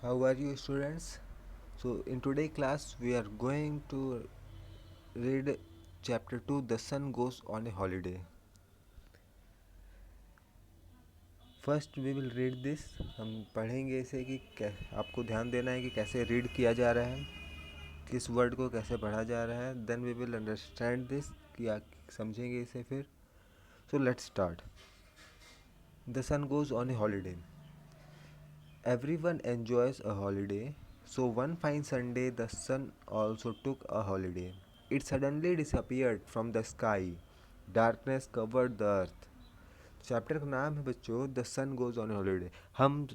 How are you, students? So, in today's class, we are going to read chapter 2, The Sun Goes on a Holiday. First, we will read this. हम पढ़ेंगे इसे कि आपको ध्यान देना है कि कैसे रीड किया जा रहा है, किस वर्ड को कैसे पढ़ा जा रहा है. Then we will understand this कि आप समझेंगे इसे फिर. So let's start. The sun goes on a holiday. Everyone enjoys a holiday, so one fine Sunday the sun also took a holiday. It suddenly disappeared from the sky. Darkness covered the earth. Chapter का नाम है बच्चों the sun goes on holiday. हम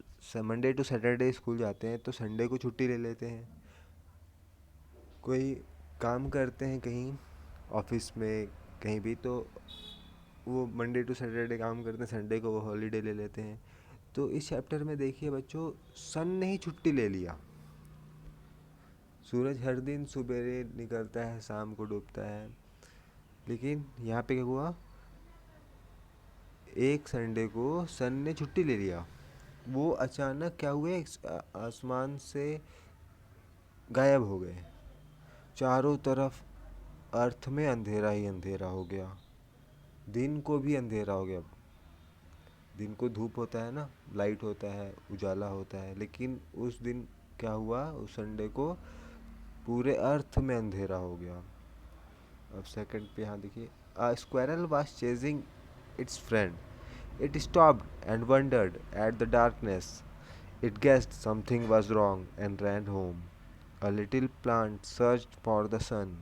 Monday to Saturday school जाते हैं तो Sunday को छुट्टी ले लेते हैं. कोई काम करते हैं कहीं ऑफिस में कहीं भी तो वो मंडे टू सैटरडे काम करते हैं, संडे को वो हॉलीडे ले लेते हैं. तो इस चैप्टर में देखिए बच्चों, सन ने ही छुट्टी ले लिया. सूरज हर दिन सुबेरे निकलता है, शाम को डूबता है, लेकिन यहाँ पे क्या हुआ, एक संडे को सन ने छुट्टी ले लिया. वो अचानक क्या हुए, आसमान से गायब हो गए. चारों तरफ अर्थ में अंधेरा ही अंधेरा हो गया. दिन को भी अंधेरा हो गया. दिन को धूप होता है ना, लाइट होता है, उजाला होता है, लेकिन उस दिन क्या हुआ, उस संडे को पूरे अर्थ में अंधेरा हो गया. अब सेकंड पे यहाँ देखिए, a squirrel was chasing its friend. It stopped and wondered at the darkness. It guessed something was wrong and ran home. A little plant searched for the sun.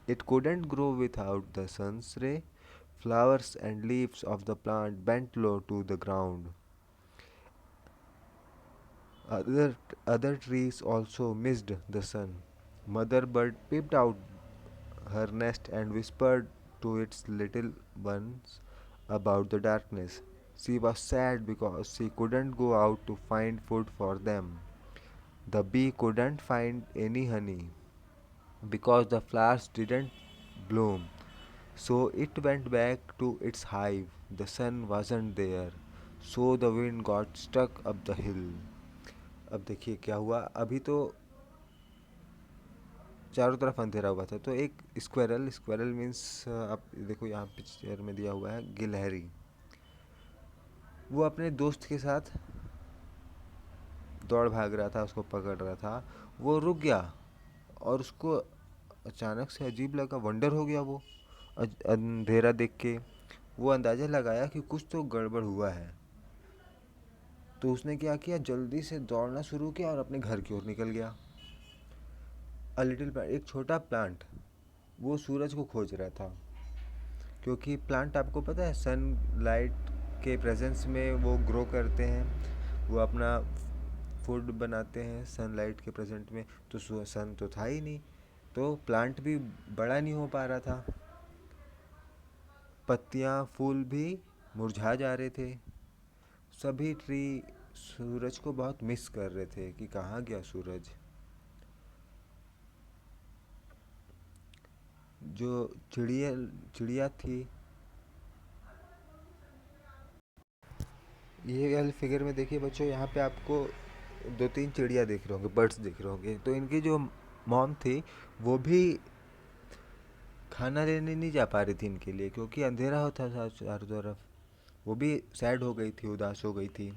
It couldn't grow without the sun's ray. Flowers and leaves of the plant bent low to the ground. Other trees also missed the sun. Mother bird peeped out her nest and whispered to its little ones about the darkness. She was sad because she couldn't go out to find food for them. The bee couldn't find any honey because the flowers didn't bloom. So it went back to its hive. The sun wasn't there. So the wind got stuck up the hill. अब देखिए क्या हुआ. अभी तो चारों तरफ अंधेरा हुआ था, तो एक स्क्वायरल, स्क्वायरल मीन्स आप देखो यहाँ पिक्चर में दिया हुआ है गिलहरी. वो अपने दोस्त के साथ दौड़ भाग रहा था, उसको पकड़ रहा था. वो रुक गया और उसको अचानक से अजीब लगा, वंडर हो गया वो अंधेरा देख के. वो अंदाज़ा लगाया कि कुछ तो गड़बड़ हुआ है. तो उसने क्या किया, जल्दी से दौड़ना शुरू किया और अपने घर की ओर निकल गया. अ लिटिल प्लांट, एक छोटा प्लांट, वो सूरज को खोज रहा था. क्योंकि प्लांट आपको पता है सन लाइट के प्रेजेंस में वो ग्रो करते हैं, वो अपना फूड बनाते हैं सनलाइट के प्रेजेंट में. तो सन तो था ही नहीं, तो प्लांट भी बड़ा नहीं हो पा रहा था. पत्तियां फूल भी मुरझा जा रहे थे. सभी ट्री सूरज को बहुत मिस कर रहे थे कि कहाँ गया सूरज. जो चिड़िया चिड़िया थी, ये वाली फिगर में देखिए बच्चों, यहाँ पे आपको दो तीन चिड़िया देख रहे होंगे, बर्ड्स देख रहे होंगे. तो इनकी जो मॉम थी वो भी खाना लेने नहीं जा पा रही थी इनके लिए, क्योंकि अंधेरा होता था चारों तरफ. वो भी सैड हो गई थी, उदास हो गई थी.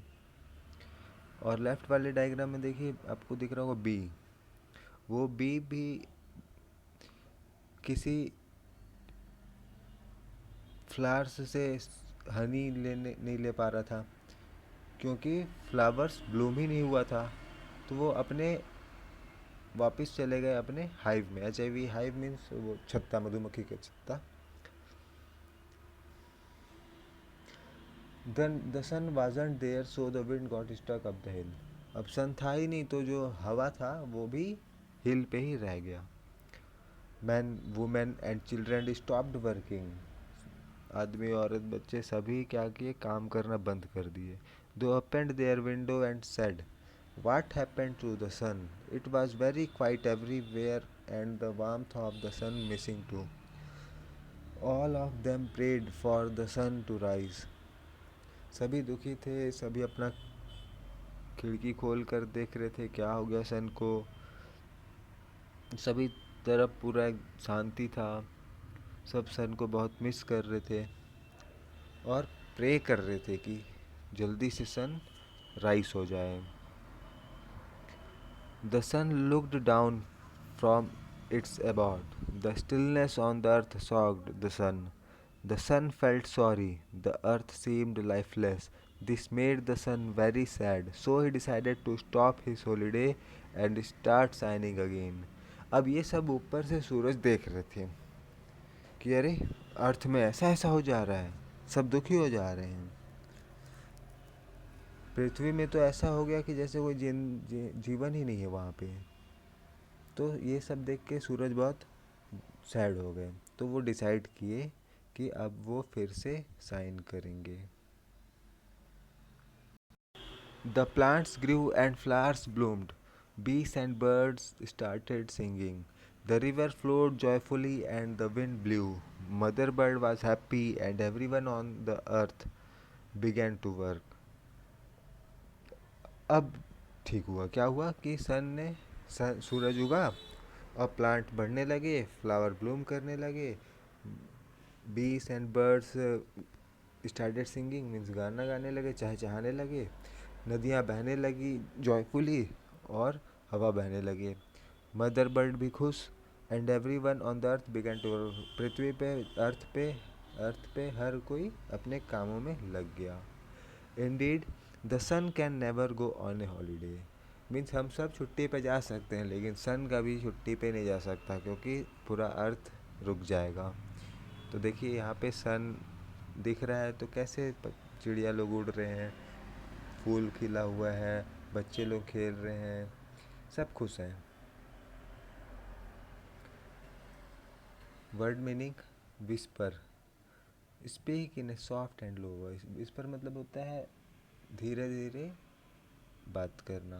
और लेफ्ट वाले डायग्राम में देखिए आपको दिख रहा होगा बी. वो बी भी किसी फ्लावर्स से हनी लेने नहीं ले पा रहा था, क्योंकि फ्लावर्स ब्लूम ही नहीं हुआ था. तो वो अपने वापस चले गए अपने हाइव में. H I V, hive means वो छत्ता, मधुमक्खी का छत्ता. Then the sun wasn't there so the wind got stuck up the hill. अब सन था ही नहीं, तो जो हवा था वो भी हिल पे ही रह गया. Man, women and children stopped working. आदमी, औरत, बच्चे सभी क्या किए, काम करना बंद कर दिए. दो opened their window and said, what happened to the sun? It was very quiet everywhere and the warmth of the sun missing too. All of them prayed for the sun to rise. सभी दुखी थे, सभी अपना खिड़की खोल कर देख रहे थे क्या हो गया सन को। सभी तरफ पूरा शांति था। सब सन को बहुत मिस कर रहे थे और प्रे कर रहे थे कि जल्दी से सन राइज हो जाए। The sun looked down from its abode. The stillness on the earth shocked the sun. The sun felt sorry. The earth seemed lifeless. This made the sun very sad. So he decided to stop his holiday and start shining again. अब ये सब ऊपर से सूरज देख रहे थे कि अरे अर्थ में ऐसा ऐसा हो जा रहा है, सब दुखी हो जा रहे हैं। पृथ्वी में तो ऐसा हो गया कि जैसे कोई जीवन ही नहीं है वहाँ पे। तो ये सब देख के सूरज बहुत सैड हो गए। तो वो डिसाइड किए कि अब वो फिर से साइन करेंगे। The plants grew and flowers bloomed, bees and birds started singing. The river flowed joyfully and the wind blew. Mother bird was happy and everyone on the earth began to work. अब ठीक हुआ, क्या हुआ कि सूरज उगा और plant बढ़ने लगे, फ्लावर ब्लूम करने लगे, बीस and birds started singing means गाना गाने लगे, चहचहाने लगे, नदियाँ बहने लगी जॉयफुली और हवा बहने लगे। मदर बर्ड भी खुश and everyone on the earth began to, पृथ्वी पे अर्थ पे हर कोई अपने कामों में लग गया। Indeed the sun can never go on a holiday, means हम सब छुट्टी पे जा सकते हैं लेकिन सन कभी छुट्टी पे नहीं जा सकता क्योंकि पूरा अर्थ रुक जाएगा। तो देखिए यहाँ पे सन दिख रहा है तो कैसे चिड़िया लोग उड़ रहे हैं, फूल खिला हुआ है, बच्चे लोग खेल रहे हैं, सब खुश हैं। Word meaning whisper, speak in A soft and low voice. Whisper मतलब होता है धीरे धीरे बात करना,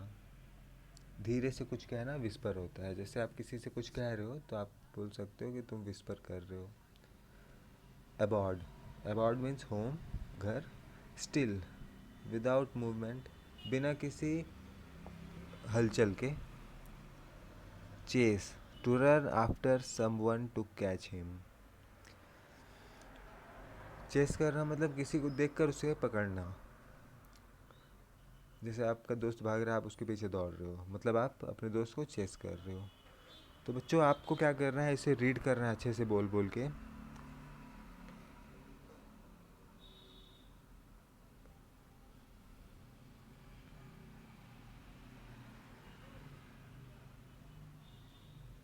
धीरे से कुछ कहना विस्पर होता है। जैसे आप किसी से कुछ कह रहे हो तो आप बोल सकते हो कि तुम विस्पर कर रहे हो। अबॉर्ड, अबॉर्ड मीन्स होम, घर। स्टिल, विदाउट मूवमेंट, बिना किसी हलचल के। Chase, to run after someone to catch him. Chase करना मतलब किसी को देखकर उसे पकड़ना। जैसे आपका दोस्त भाग रहा है, आप उसके पीछे दौड़ रहे हो, मतलब आप अपने दोस्त को चेस कर रहे हो। तो बच्चों आपको क्या करना है, इसे रीड करना है अच्छे से बोल बोल के।